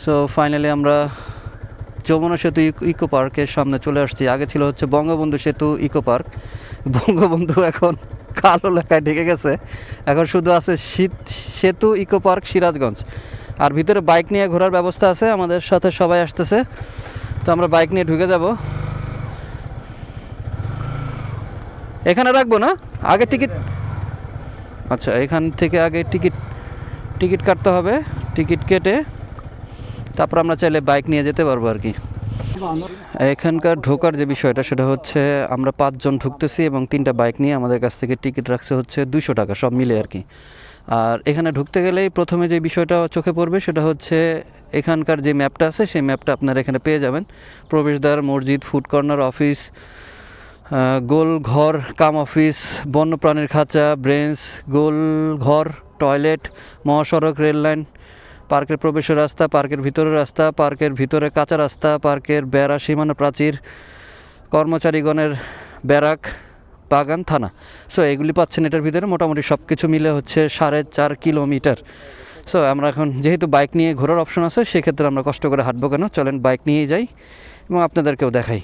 So finally আমরা যমুনা সেতু eco পার্কের সামনে চলে আসছি। আগে ছিল হচ্ছে বঙ্গবন্ধু সেতু ইকো পার্ক। বঙ্গবন্ধু এখন কালো লেখায় ঢেকে গেছে, এখন শুধু আছে সেতু ইকো পার্ক সিরাজগঞ্জ। আর ভিতরে বাইক নিয়ে ঘোরার ব্যবস্থা আছে, আমাদের সাথে সবাই আসতেছে, তো আমরা বাইক নিয়ে ঢুকে যাব। এখানে রাখবো না, আগে টিকিট, আচ্ছা এখান থেকে আগে টিকিট কাটতে হবে। টিকিট কেটে তারপর আমরা চাইলে বাইক নিয়ে যেতে পারবো আর কি। এখানকার ঢোকার যে বিষয়টা সেটা হচ্ছে আমরা 5 জন ঢুকতেছি এবং 3টা বাইক নিয়ে আমাদের কাছ থেকে টিকিট রাখছে হচ্ছে 200 টাকা সব মিলে আর কি। আর এখানে ঢুকতে গেলেই প্রথমে যে বিষয়টা চোখে পড়বে সেটা হচ্ছে এখানকার যে ম্যাপটা আছে সেই ম্যাপটা আপনারা এখানে পেয়ে যাবেন। প্রবেশদ্বার, মসজিদ, ফুড কর্নার, অফিস, গোল ঘর কাম অফিস, বন্যপ্রাণীর খাঁচা, ব্রেঞ্চ, গোল ঘর, টয়লেট, মহাসড়ক, রেল লাইন, পার্কের প্রবেশের রাস্তা, পার্কের ভিতরের রাস্তা, পার্কের ভিতরে কাঁচা রাস্তা, পার্কের বেড়া, সীমানা প্রাচীর, কর্মচারীগণের ব্যারাক, বাগান, থানা। সো এগুলি পাচ্ছেন এটার ভিতরে। মোটামুটি সব কিছু মিলে হচ্ছে 4.5 কিলোমিটার। সো আমরা এখন যেহেতু বাইক নিয়ে ঘোরার অপশন আছে সেক্ষেত্রে আমরা কষ্ট করে হাঁটবো কেন, চলেন বাইক নিয়েই যাই এবং আপনাদেরকেও দেখাই।